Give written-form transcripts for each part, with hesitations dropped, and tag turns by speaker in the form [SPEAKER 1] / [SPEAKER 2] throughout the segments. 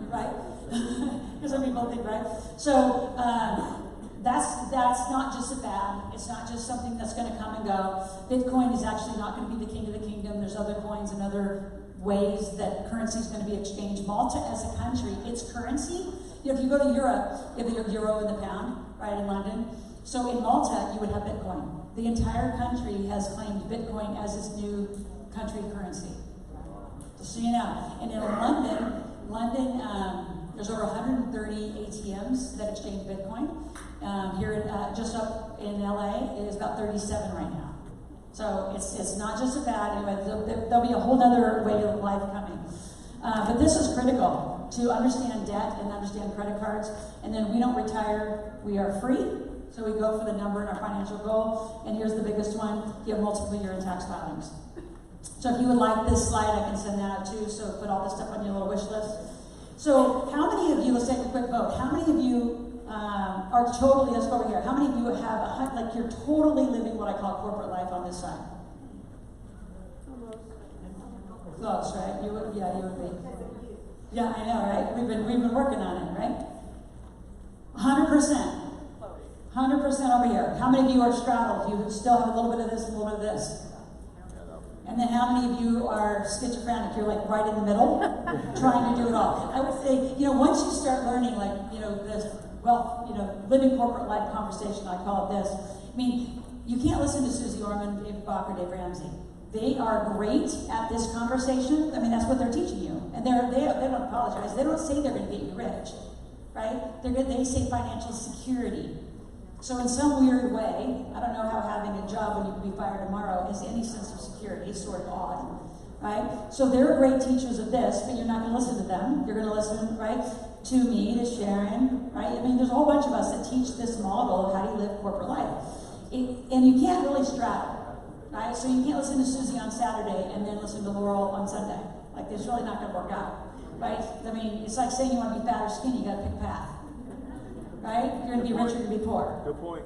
[SPEAKER 1] right? Because some people think, right? So that's not just a fad. It's not just something that's going to come and go. Bitcoin is actually not going to be the king of the kingdom. There's other coins and other ways that currency is going to be exchanged. Malta as a country, its currency, if you go to Europe, you have the euro and the pound, right, in London. So in Malta, you would have Bitcoin. The entire country has claimed Bitcoin as its new country currency. Just so you know. And in London, there's over 130 ATMs that exchange Bitcoin. Here, just up in LA, it is about 37 right now. So it's not just a fad. Anyway, there'll be a whole other way of life coming. But this is critical to understand debt and understand credit cards. And then we don't retire, we are free. So we go for the number in our financial goal. And here's the biggest one, you have multiple year-end tax filings. So if you would like this slide, I can send that out too. So put all this stuff on your little wish list. So how many of you, let's take a quick vote, how many of you are totally, let's go over here, how many of you have, like you're totally living what I call corporate life on this side? Close, right? You would, yeah, you would be. Yeah, I know, right? We've been working on it, right? 100%. 100% over here. How many of you are straddled? You still have a little bit of this and a little bit of this. And then how many of you are schizophrenic? You're like right in the middle, trying to do it all. I would say, once you start learning, like, this wealth, living corporate life conversation, I call it this. I mean, you can't listen to Susie Orman, Dave Bach, or Dave Ramsey. They are great at this conversation. I mean, that's what they're teaching you. And they don't apologize. They don't say they're going to get you rich, right? They say financial security. So in some weird way, I don't know how having a job when you can be fired tomorrow has any sense of security. It's sort of odd, right? So they're great teachers of this, but you're not going to listen to them. You're going to listen, right, to me, to Sharon, right? I mean, there's a whole bunch of us that teach this model of how do you live corporate life. And you can't really straddle, right? So you can't listen to Susie on Saturday and then listen to Loral on Sunday. Like, it's really not going to work out, right? I mean, it's like saying you want to be fat or skinny, you got to pick a path. Right? You're going to be rich, you're going to be poor.
[SPEAKER 2] Good point.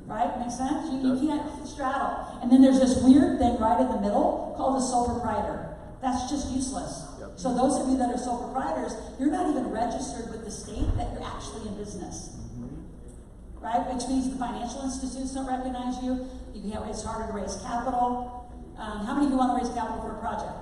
[SPEAKER 1] Right? Makes sense? You can't straddle. And then there's this weird thing right in the middle called a sole proprietor. That's just useless. Yep. So those of you that are sole proprietors, you're not even registered with the state that you're actually in business. Mm-hmm. Right? Which means the financial institutes don't recognize you. It's harder to raise capital. How many of you want to raise capital for a project?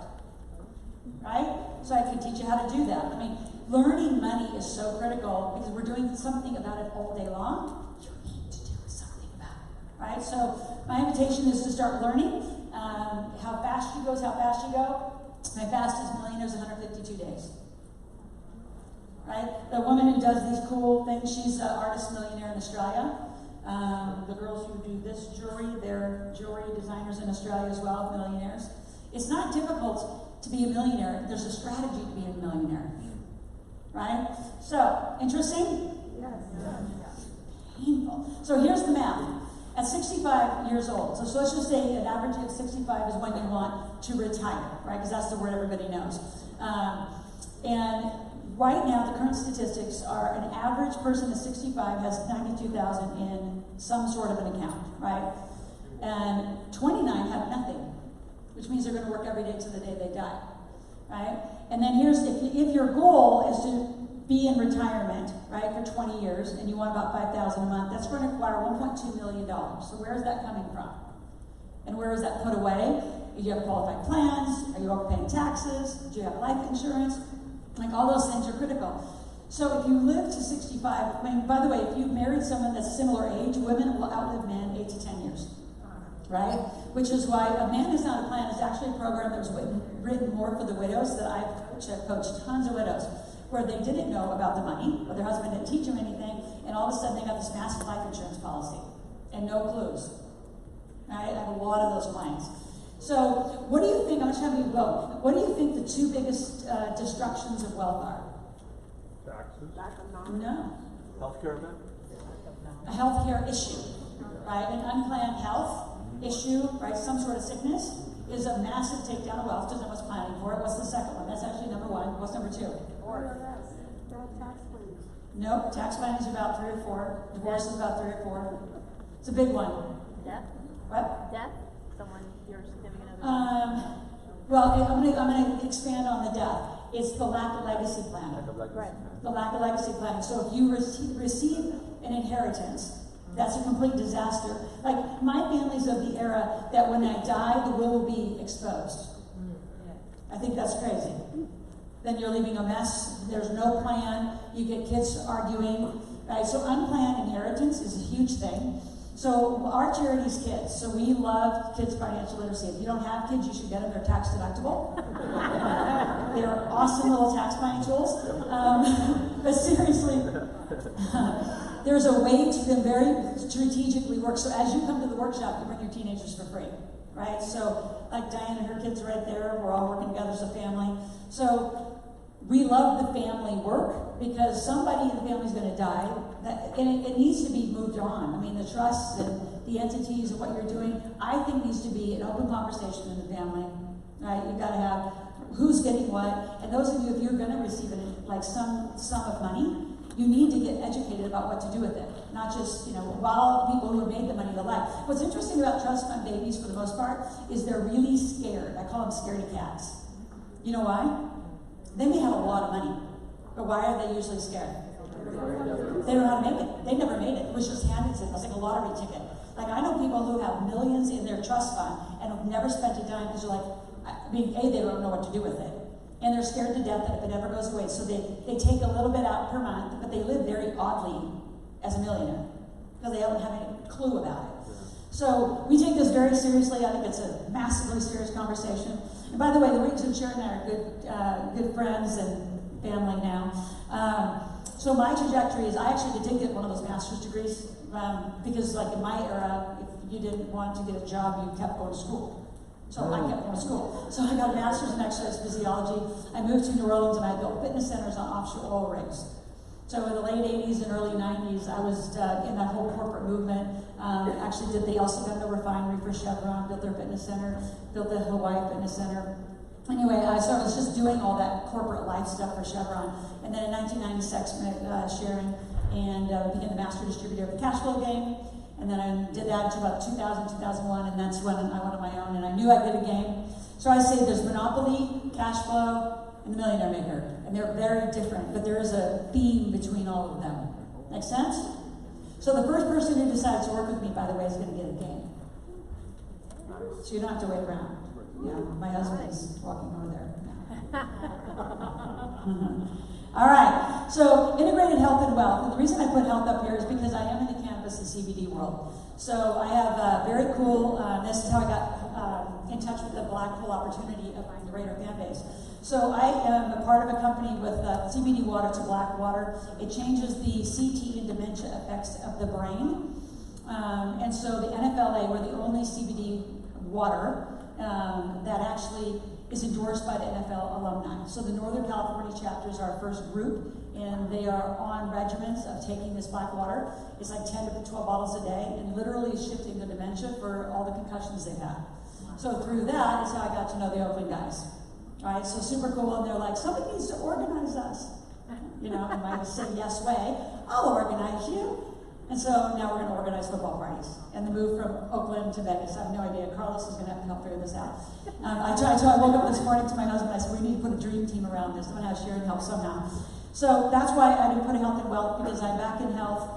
[SPEAKER 1] Right? So I can teach you how to do that. I mean, learning money is so critical because we're doing something about it all day long. You need to do something about it, right? So my invitation is to start learning. How fast you go is how fast you go. My fastest millionaire is 152 days. Right? The woman who does these cool things, she's an artist millionaire in Australia. The girls who do this jewelry, they're jewelry designers in Australia as well, millionaires. It's not difficult to be a millionaire. There's a strategy to be a millionaire. Right? So, interesting? Yes. Painful. So here's the math. At 65 years old, so let's just say an average of 65 is when you want to retire, right? Because that's the word everybody knows. And right now, the current statistics are an average person at 65 has $92,000 in some sort of an account, right? And 29 have nothing, which means they're going to work every day to the day they die. Right? And then here's, if your goal is to be in retirement, right, for 20 years, and you want about $5,000 a month, that's going to require $1.2 million. So where is that coming from? And where is that put away? Do you have qualified plans? Are you overpaying taxes? Do you have life insurance? Like, all those things are critical. So if you live to 65, I mean, by the way, if you've married someone that's similar age, women will outlive men 8 to 10 years. Right? Which is why A Man Is Not a Plan is actually a program that was written more for the widows that I've coached tons of widows where they didn't know about the money, or their husband didn't teach them anything, and all of a sudden they got this massive life insurance policy and no clues. Right? I have a lot of those clients. So what do you think, I'm just having you vote, what do you think the two biggest destructions of wealth are?
[SPEAKER 2] Taxes?
[SPEAKER 1] No.
[SPEAKER 2] Healthcare event?
[SPEAKER 1] A healthcare issue. Right? An unplanned health issue, right, some sort of sickness, is a massive takedown of wealth because no one's planning for it. What's the second one? That's actually number one. What's number two?
[SPEAKER 3] Tax planning.
[SPEAKER 1] Nope, tax planning is about 3 or 4. Divorce is about 3 or 4. It's a big one.
[SPEAKER 3] Death?
[SPEAKER 1] What?
[SPEAKER 3] Death? Someone, your significant other.
[SPEAKER 1] Well, I'm gonna expand on the death. It's the lack of legacy
[SPEAKER 2] Like
[SPEAKER 1] planning.
[SPEAKER 2] a legacy
[SPEAKER 3] Right.
[SPEAKER 2] plan.
[SPEAKER 1] The lack of legacy planning. So if you receive an inheritance, that's a complete disaster. Like, my family's of the era that when I die, the will be exposed. I think that's crazy. Then you're leaving a mess. There's no plan. You get kids arguing. Right? So unplanned inheritance is a huge thing. So our charity's kids. So we love kids' financial literacy. If you don't have kids, you should get them. They're tax deductible. They're awesome little tax planning tools. But seriously, there's a way to them very strategically work. So as you come to the workshop, you bring your teenagers for free, right? So like Diane and her kids are right there. We're all working together as a family. So we love the family work because somebody in the family is going to die, and it needs to be moved on. I mean, the trusts and the entities and what you're doing, I think needs to be an open conversation in the family, right? You've got to have who's getting what, and those of you, if you're going to receive it, like some sum of money, you need to get educated about what to do with it, not just, while people who have made the money of life. What's interesting about trust fund babies, for the most part, is they're really scared. I call them scaredy cats. You know why? They may have a lot of money, but why are they usually scared? They don't know how to make it. They never made it. It was just handed to them. It was like a lottery ticket. Like, I know people who have millions in their trust fund and have never spent a dime because they're like, they don't know what to do with it. And they're scared to death that if it ever goes away. So they take a little bit out per month, but they live very oddly as a millionaire because they don't have any clue about it. So we take this very seriously. I think it's a massively serious conversation. And by the way, the reason Sharon and I are good friends and family now. So my trajectory is I actually did get one of those master's degrees because, like, in my era, if you didn't want to get a job, you kept going to school. So I kept going to school. So I got a master's in exercise physiology. I moved to New Orleans and I built fitness centers on offshore oil rigs. So in the late 80s and early 90s, I was in that whole corporate movement. They also got the refinery for Chevron, built their fitness center, built the Hawaii Fitness Center. Anyway, so I was just doing all that corporate life stuff for Chevron. And then in 1996, met Sharon and became the master distributor of the cash flow game. And then I did that until about 2000, 2001, and that's when I went on my own, and I knew I'd get a game. So I say there's Monopoly, cash flow, and the Millionaire Maker. And they're very different, but there is a theme between all of them. Make sense? So the first person who decides to work with me, by the way, is going to get a game. So you don't have to wait around. Yeah, my husband is walking over there. All right, so integrated health and wealth. And the reason I put health up here is because I am in the cannabis and CBD world. So I have very cool, this is how I got in touch with the Blackpool opportunity of the Raider fan base. So I am a part of a company with CBD water to black water. It changes the CT and dementia effects of the brain. And so the NFLA, we're the only CBD water that actually is endorsed by the NFL alumni. So the Northern California chapter is our first group, and they are on regimens of taking this black water. It's like 10 to 12 bottles a day, and literally shifting the dementia for all the concussions they've had. So through that is how I got to know the Oakland guys. All right, so super cool, and they're like, somebody needs to organize us. And I say yes way, I'll organize you. And so now we're going to organize football parties and the move from Oakland to Vegas. I have no idea. Carlos is going to have to help figure this out. I woke up this morning to my husband and I said, we need to put a dream team around this. I'm going to have Sharon help somehow. So that's why I didn't put health and wealth, because I'm back in health.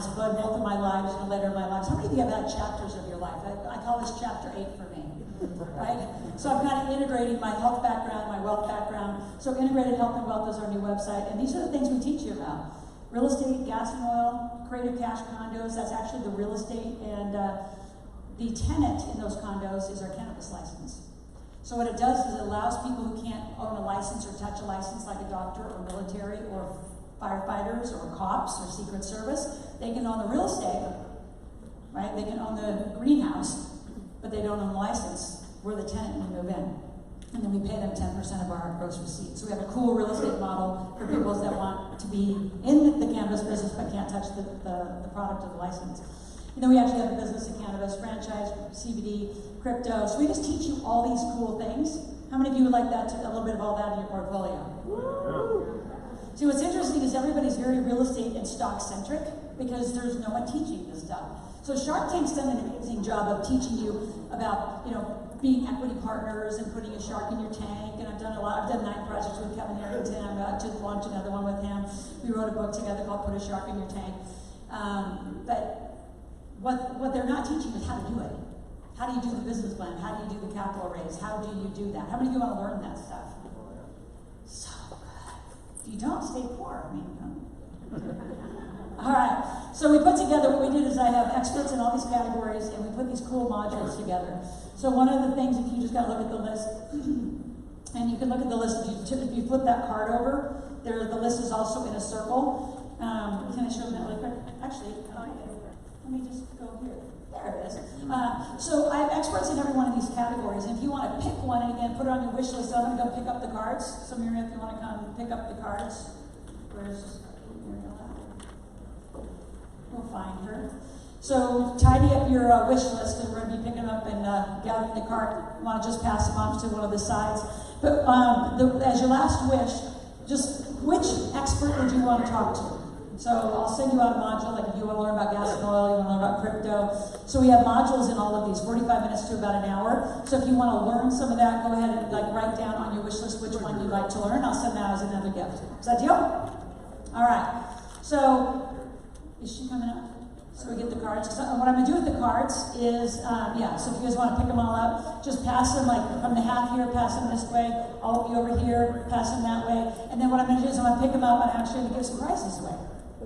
[SPEAKER 1] It's both of my lives and later in my lives. How many of you have had chapters of your life? I call this chapter 8 for me. Right? So I'm kind of integrating my health background, my wealth background. So Integrated Health and Wealth is our new website. And these are the things we teach you about. Real estate, gas and oil, creative cash condos, that's actually the real estate, and the tenant in those condos is our cannabis license. So what it does is it allows people who can't own a license or touch a license, like a doctor or military or firefighters or cops or Secret Service, they can own the real estate, right? They can own the greenhouse, but they don't own the license. We're the tenant when we move in. And then we pay them 10% of our gross receipts. So we have a cool real estate model for people that want to be in the cannabis business but can't touch the product of the license. And then we actually have a business in cannabis, franchise, CBD, crypto. So we just teach you all these cool things. How many of you would like that, a little bit of all that in your portfolio? Woo! See, what's interesting is everybody's very real estate and stock centric because there's no one teaching this stuff. So Shark Tank's done an amazing job of teaching you about, being equity partners and putting a shark in your tank. And I've done 9 project with Kevin Harrington. I'm about to launch another one with him. We wrote a book together called Put a Shark in Your Tank. But what they're not teaching is how to do it. How do you do the business plan? How do you do the capital raise? How do you do that? How many of you want to learn that stuff? So good. If you don't, stay poor. I mean, all right. So we put together, what we did is I have experts in all these categories, and we put these cool modules together. So one of the things, if you just got to look at the list, and you can look at the list, if you flip that card over, the list is also in a circle. Can I show them that really quick? Actually, let me just go here. There it is. So I have experts in every one of these categories. And if you want to pick one, and again, put it on your wish list, I'm going to go pick up the cards. So Miriam, if you want to come pick up the cards, where's Miriam at? We'll find her. So tidy up your wish list, because we're going to be picking up and gathering the card. You want to just pass them off to one of the sides. But as your last wish, just which expert would you want to talk to? So I'll send you out a module, like if you want to learn about gas and oil, you want to learn about crypto. So we have modules in all of these, 45 minutes to about an hour. So if you want to learn some of that, go ahead and write down on your wish list which one you'd like to learn. I'll send that as another gift. Is that deal? All right. So is she coming up? So we get the cards. So what I'm going to do with the cards is, so if you guys want to pick them all up, just pass them from the half here, pass them this way, all of you over here, pass them that way. And then what I'm going to do is I'm going to pick them up and I'm actually going to give some prizes away.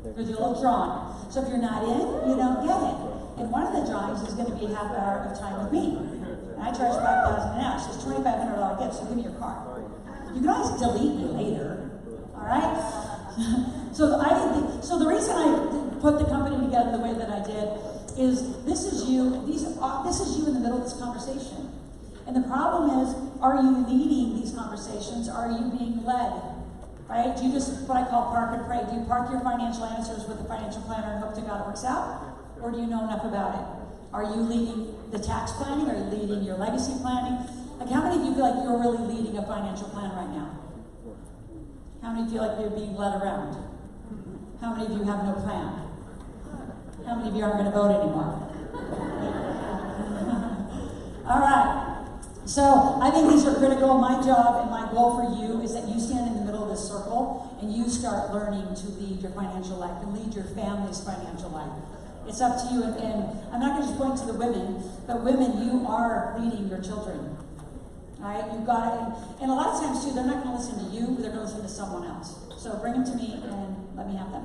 [SPEAKER 1] There's a little drawing. So if you're not in, you don't get it. And one of the drawings is going to be a half hour of time with me. And I charge $5,000 an hour, so it's $2,500 gift, so give me your card. You can always delete me later, all right? So the reason I put the company together the way that I did is this is you in the middle of this conversation. And the problem is, are you leading these conversations? Are you being led? Right? Do you just, what I call park and pray? Do you park your financial answers with the financial planner and hope to God it works out? Or do you know enough about it? Are you leading the tax planning? Are you leading your legacy planning? Like, how many of you feel like you're really leading a financial plan right now? How many feel like you're being led around? How many of you have no plan? How many of you aren't going to vote anymore? All right. So I think these are critical. My job and my goal for you is that you stand in the middle of this circle and you start learning to lead your financial life and lead your family's financial life. It's up to you. And I'm not going to just point to the women, but women, you are leading your children. All right? You've got to, and a lot of times too, they're not going to listen to you, they're going to listen to someone else. So bring them to me and let me have them.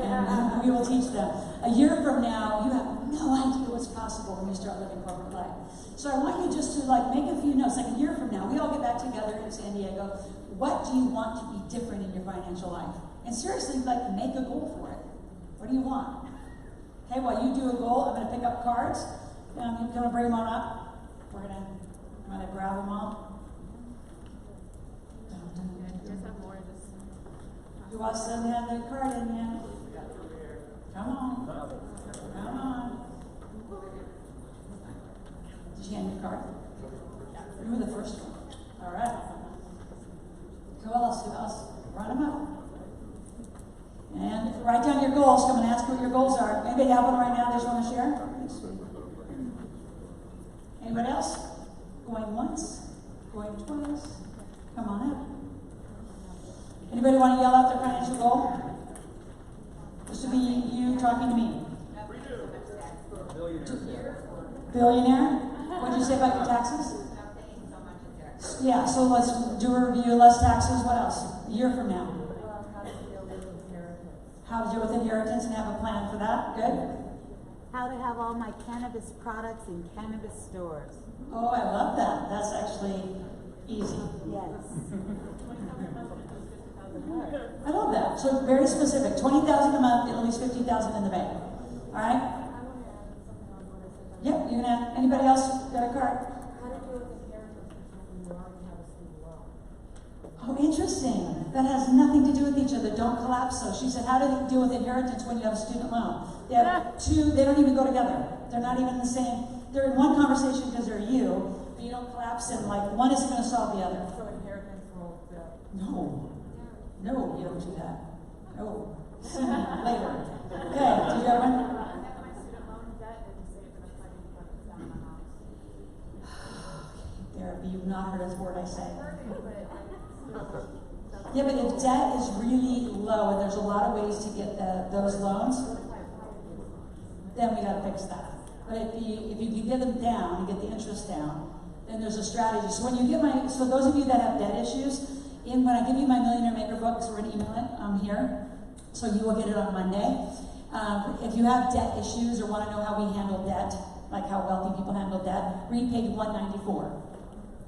[SPEAKER 1] And we will teach them. A year from now, you have no idea what's possible when you start living corporate life. So I want you just to make a few notes. Like a year from now, we all get back together in San Diego. What do you want to be different in your financial life? And seriously, make a goal for it. What do you want? Okay, while you do a goal, I'm going to pick up cards. I'm going to bring them on up. I'm going to grab them all. Who else doesn't have their card in yet? Come on. Come on. Did you hand your card? You were the first one. All right. Who else? Who else? Run them up. And write down your goals. Come and ask what your goals are. Anybody have one right now they just want to share? Anybody else? Going once? Going twice? Come on up. Anybody want to yell out their financial goal? This would be you talking to me. Billionaire? What did you say about your taxes? Yeah, so let's do a review. Less taxes. What else? A year from now. How to deal with inheritance and have a plan for that. Good.
[SPEAKER 3] How to have all my cannabis products in cannabis stores.
[SPEAKER 1] Oh, I love that. That's actually easy.
[SPEAKER 3] Yes.
[SPEAKER 1] I love that. So very specific. $20,000 a month and at least $50,000 in the bank. All right. Yep. You're gonna. Anybody else got a card? Oh, interesting. That has nothing to do with each other. Don't collapse those. She said, how do you deal with inheritance when you have a student loan? They have two. They don't even go together. They're not even the same. They're in one conversation because they're you, but you don't collapse them. One isn't going to solve the other.
[SPEAKER 4] So inheritance will.
[SPEAKER 1] No. No, you don't do that. No. See me later. Okay, do you have one?
[SPEAKER 4] I have my student loan debt and save enough money to put down my house.
[SPEAKER 1] Therapy, you've not heard a word I say. Yeah, but if debt is really low, and there's a lot of ways to get those loans, then we gotta fix that. But if you can get them down and get the interest down, then there's a strategy. So when you get so those of you that have debt issues, when I give you my Millionaire Maker book, so we're gonna email it here, so you will get it on Monday. If you have debt issues or want to know how we handle debt, like how wealthy people handle debt, read page 194.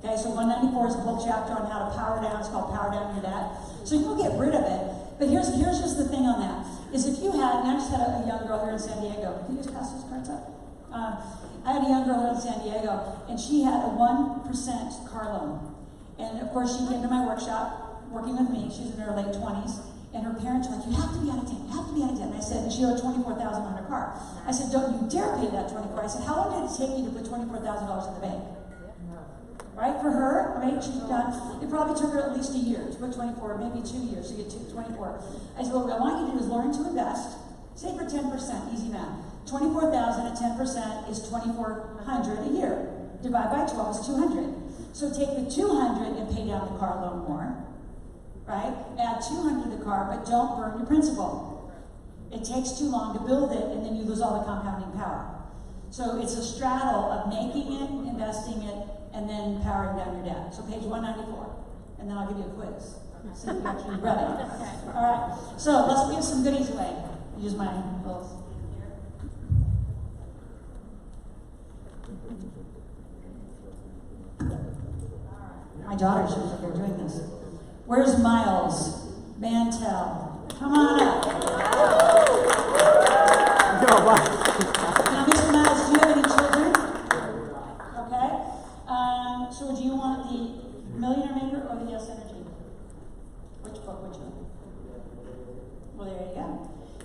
[SPEAKER 1] Okay, so 194 is a whole chapter on how to power down. It's called Power Down Your Debt. So you'll get rid of it. But here's just the thing on that, is if you had, and I just had a young girl here in San Diego. Can you just pass those cards up? I had a young girl here in San Diego, and she had a 1% car loan. And of course, she came to my workshop, working with me. She's in her late 20s. And her parents were like, you have to be out of debt, you have to be out of debt. And I said, and she owed $24,000 on her car. I said, don't you dare pay that $24,000. I said, how long did it take you to put $24,000 in the bank? Right, for her, right, she's done, it probably took her at least a year to put 24, maybe 2 years to get to 24. I said, well, what I want you to do is learn to invest, say for 10%, easy math. 24,000 at 10% is 2,400 a year. Divide by 12 is 200. So take the 200 and pay down the car loan more. Right? Add 200 to the car, but don't burn your principal. It takes too long to build it, and then you lose all the compounding power. So it's a straddle of making it, investing it, and then powering down your debt. So page 194, and then I'll give you a quiz. See if you actually read it. All right. So let's give some goodies away. Use my little. My daughter, she was up there doing this. Where's Miles? Mantel. Come on up. Now, Mr. Miles, do you have any children? Okay. So do you want the Millionaire Maker or the Yes Energy? Which book would you? Well, there you go.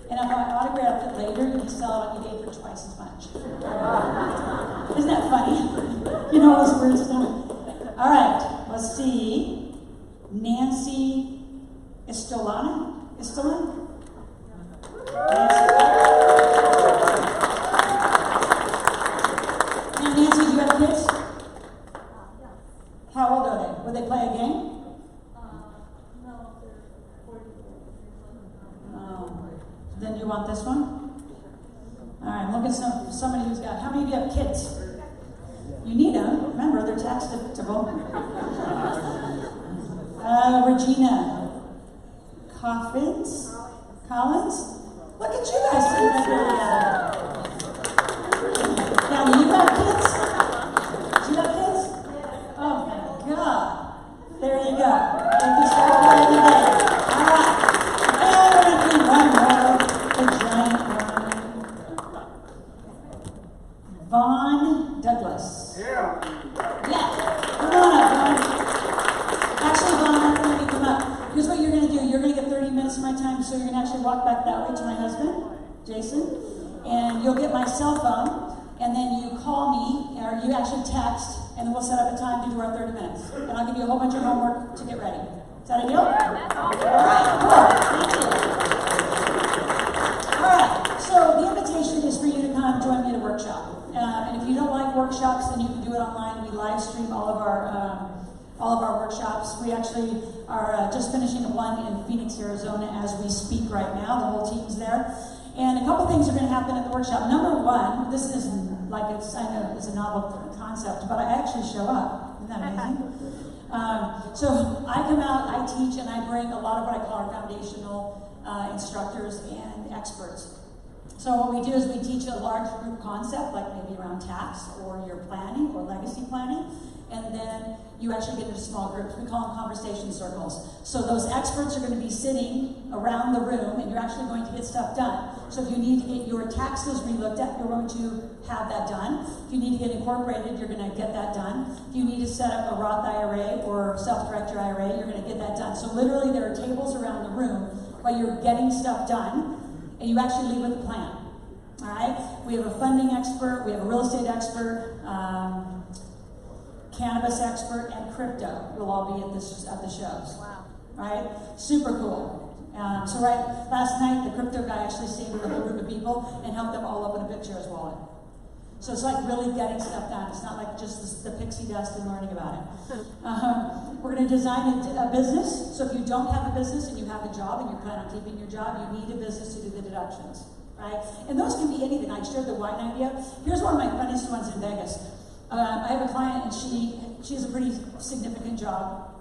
[SPEAKER 1] And if I autograph it later, you can sell it on eBay for twice as much. Isn't that funny? You know all this weird stuff. All right. Let's see. Nancy Estolana? Nancy. Now, Nancy, do you have kids? Yes. How old are they? Would they play a game?
[SPEAKER 4] No, they're 40.
[SPEAKER 1] Then do you want this one? All right, look at somebody who's got, how many of you have kids? You need them. Remember, they're tax deductible. Regina Collins? Look at you guys sitting right here together. Now, do you have kids? Do you have kids? Oh my God. There you go. You can start playing today. All right. And we're going to do one more. The giant one. Vaughn Douglas.
[SPEAKER 2] Yeah.
[SPEAKER 1] Come on up, Vaughn. Actually, Vaughn, I'm going to make them up. Here's what you're going to do. You're going to get 30 minutes of my time, so you're going to actually walk back that way to my husband, Jason, and you'll get my cell phone, and then you call me, or you actually text, and then we'll set up a time to do our 30 minutes. And I'll give you a whole bunch of homework to get ready. Is that a deal? All right, cool. Thank you. All right, so the invitation is for you to come join me at a workshop. And if you don't like workshops, then you can do it online. We live stream all of our workshops. We actually are just finishing one in Phoenix, Arizona as we speak right now. The whole team's there. And a couple things are going to happen at the workshop. Number one, this is like I know it's a novel concept, but I actually show up. Isn't that amazing? So I come out, I teach, and I bring a lot of what I call our foundational instructors and experts. So what we do is we teach a large group concept, like maybe around tax or your planning or legacy planning, and then you actually get into small groups. We call them conversation circles. So those experts are going to be sitting around the room, and you're actually going to get stuff done. So if you need to get your taxes relooked at, you're going to have that done. If you need to get incorporated, you're going to get that done. If you need to set up a Roth IRA or self-directed IRA, you're going to get that done. So literally there are tables around the room while you're getting stuff done, and you actually leave with a plan. All right? We have a funding expert, we have a real estate expert, cannabis expert, and crypto will all be at the shows.
[SPEAKER 3] Wow.
[SPEAKER 1] Right? Super cool. So last night the crypto guy actually stayed with a whole group of people and helped them all open a BitShares wallet. So it's like really getting stuff done. It's not like just the pixie dust and learning about it. We're going to design a business. So if you don't have a business and you have a job and you plan on keeping your job, you need a business to do the deductions, right? And those can be anything. I shared the wine idea. Here's one of my funniest ones in Vegas. I have a client and she has a pretty significant job.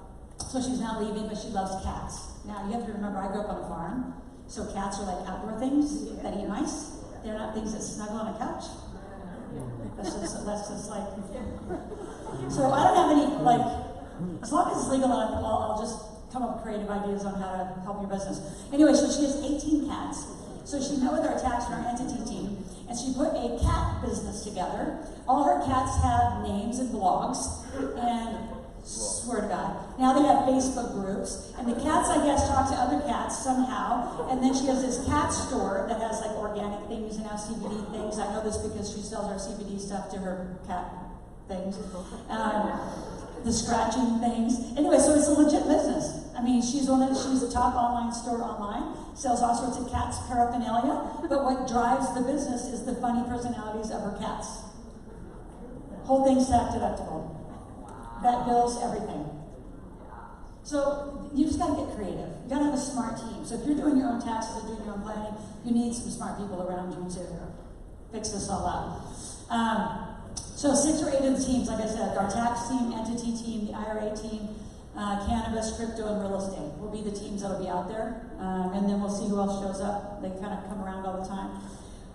[SPEAKER 1] So she's now leaving, but she loves cats. Now you have to remember, I grew up on a farm. So cats are like outdoor things that eat mice. They're not things that snuggle on a couch. That's just like, so I don't have any, like, as long as it's legal, I'll just come up with creative ideas on how to help your business. Anyway, so she has 18 cats. So she met with our tax and our entity team, and she put a cat business together. All her cats have names and blogs, and swear to God. Now they have Facebook groups, and the cats, I guess, talk to other cats somehow, and then she has this cat store that has like organic things and now CBD things. I know this because she sells our CBD stuff to her cat things. The scratching things. Anyway, so it's a legit business. I mean, she's a top online store online, sells all sorts of cats paraphernalia, but what drives the business is the funny personalities of her cats. Whole thing's tax deductible. That bills everything. So you just gotta get creative. You gotta have a smart team. So if you're doing your own taxes or doing your own planning, you need some smart people around you to fix this all out. So 6 or 8 of the teams, like I said, our tax team, entity team, the IRA team, cannabis, crypto, and real estate will be the teams that'll be out there. And then we'll see who else shows up. They kind of come around all the time.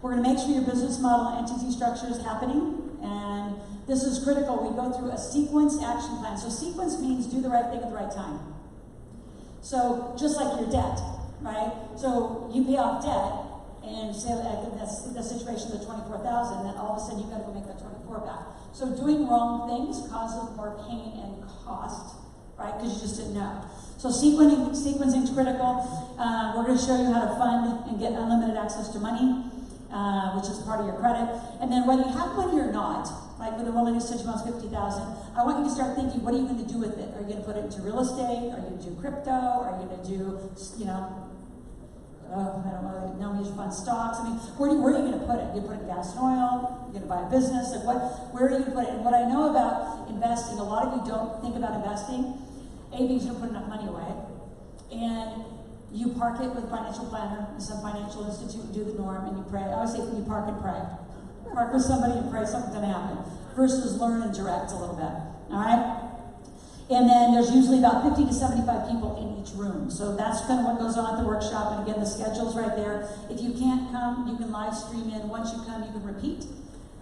[SPEAKER 1] We're gonna make sure your business model and entity structure is happening. And this is critical. We go through a sequence action plan. So sequence means do the right thing at the right time. So just like your debt, right? So you pay off debt, and say that's the situation of the 24,000, then all of a sudden you've got to go make that 24 back. So doing wrong things causes more pain and cost, right? Because you just didn't know. So sequencing is critical. We're going to show you how to fund and get unlimited access to money, which is part of your credit. And then whether you have money or not, like with the woman who said she wants 50,000, I want you to start thinking, what are you going to do with it? Are you going to put it into real estate? Are you going to do crypto? Are you going to do, I don't know, mutual fund stocks. I mean, where are you going to put it? You put it in gas and oil? You're going to buy a business? Like where are you going to put it? And what I know about investing, a lot of you don't think about investing. A, because you don't put enough money away. And you park it with a financial planner in some financial institute and do the norm and you pray. I always say you park and pray. Park with somebody and pray something's going to happen. Versus learn and direct a little bit. All right? And then there's usually about 50 to 75 people in each room. So that's kind of what goes on at the workshop. And again, the schedule's right there. If you can't come, you can live stream in. Once you come, you can repeat.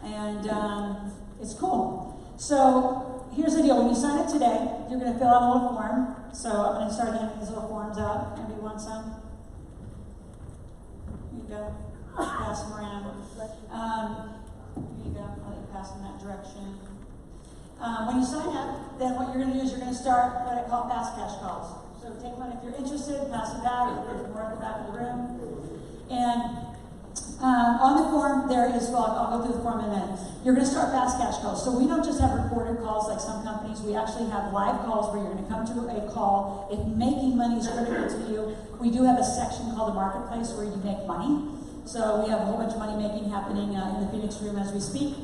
[SPEAKER 1] And it's cool. So here's the deal. When you sign up today, you're going to fill out a little form. So I'm going to start handing these little forms out. Anybody want some? Here you go. Pass them around. Here you go. I'll let you pass in that direction. When you sign up, then what you're going to do is you're going to start what I call fast cash calls. So take one if you're interested, pass it back. There's more at the back of the room. And on the form, there is, well, I'll go through the form in a minute. You're going to start fast cash calls. So we don't just have recorded calls like some companies. We actually have live calls where you're going to come to a call. If making money is critical to you, we do have a section called the marketplace where you make money. So we have a whole bunch of money making happening in the Phoenix room as we speak.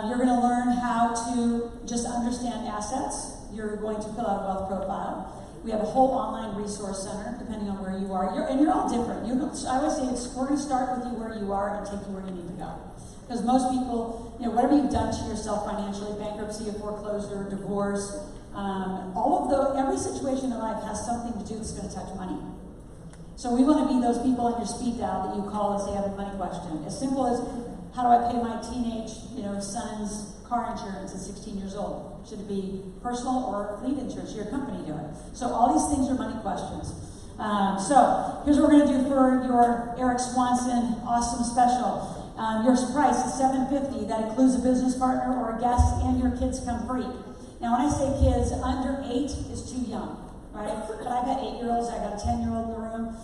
[SPEAKER 1] You're going to learn how to just understand assets. You're going to fill out a wealth profile. We have a whole online resource center, depending on where you are. You're all different. I always say we're going to start with you where you are and take you where you need to go. Because most people, whatever you've done to yourself financially, bankruptcy, a foreclosure, divorce, every situation in life has something to do that's going to touch money. So we want to be those people on your speed dial that you call and say, I have a money question. As simple as, how do I pay my teenage, son's car insurance at 16 years old? Should it be personal or fleet insurance? Should your company do it? So all these things are money questions. So here's what we're going to do for your Eric Swanson awesome special. Your price is $750. That includes a business partner or a guest, and your kids come free. Now, when I say kids, under 8 is too young, right? But I've got 8-year-olds. I got a 10-year-old in the room.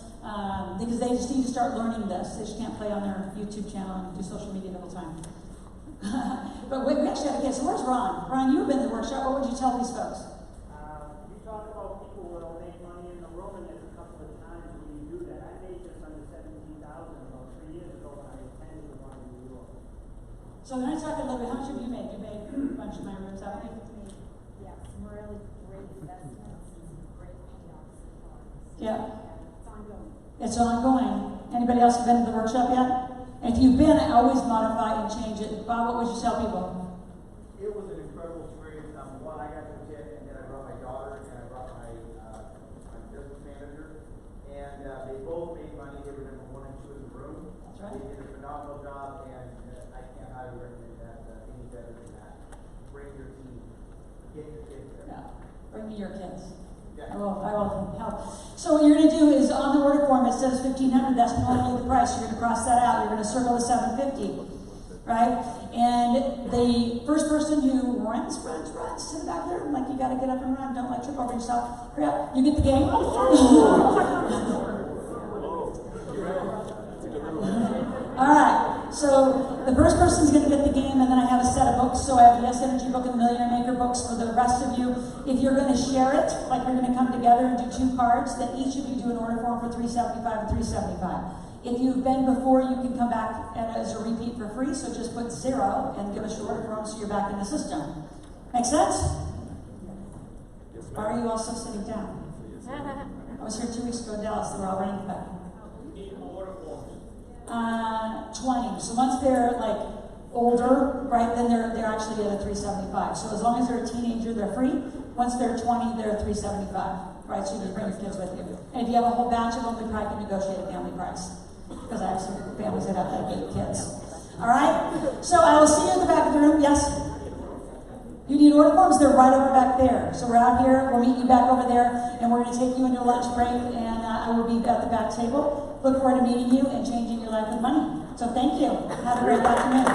[SPEAKER 1] Because they just need to start learning this. They just can't play on their YouTube channel and do social media the whole time. But we actually have a kid. So where's Ron? Ron, you've been to the workshop. What would you tell these folks?
[SPEAKER 5] You talk about people who will make money in the room, and there's a couple of times when you do that. I made just under $17,000 about 3 years ago when I attended the one in New York.
[SPEAKER 1] So then I talk a little bit. How much have you made? You made a bunch of my rooms, haven't you?
[SPEAKER 3] Yes, really
[SPEAKER 4] great investments and some great payoffs so far.
[SPEAKER 1] Yeah.
[SPEAKER 4] It's ongoing.
[SPEAKER 1] It's ongoing. Anybody else have been to the workshop yet? If you've been, I always modify and change it. Bob, what would you tell people?
[SPEAKER 6] It was an incredible experience. One, I got to attend, and then I brought my daughter, and I brought my business manager, and they both made money. They were number 1 and 2 in the room.
[SPEAKER 1] That's right.
[SPEAKER 6] They did a phenomenal job, and I can't highly recommend that any better than that. Bring your team, get your kids there.
[SPEAKER 1] Yeah. Bring me your kids.
[SPEAKER 6] Yeah.
[SPEAKER 1] I will help. So what you're going to do is on the order form, it says $1,500. That's normally the price. You're going to cross that out. You're going to circle the $750. Right? And the first person who runs to the back there, like you got to get up and run. Don't like trip over yourself. Hurry up. You get the game. All right. So the first person's going to get the game, and then I have a set of books. So I have the Yes Energy book and the Millionaire Maker books for the rest of you. If you're going to share it, like we're going to come together and do 2 cards, then each of you do an order form for $375 and $375. If you've been before, you can come back as a repeat for free. So just put 0 and give us your order form so you're back in the system. Make sense? Why are you also sitting down? I was here 2 weeks ago in Dallas. They were all ranked back. 20. So once they're like older, right, then they're actually at a $375. So as long as they're a teenager, they're free. Once they're 20, they're $375. Right, so you just bring your kids with you. And if you have a whole batch of them, we probably can negotiate a family price. Because I have some families that have like 8 kids. All right? So I will see you in the back of the room. Yes? You need order forms? They're right over back there. So we're out here. We'll meet you back over there. And we're going to take you into lunch break. And I will be at the back table. Look forward to meeting you and changing your life with money. So thank you. Have a great afternoon.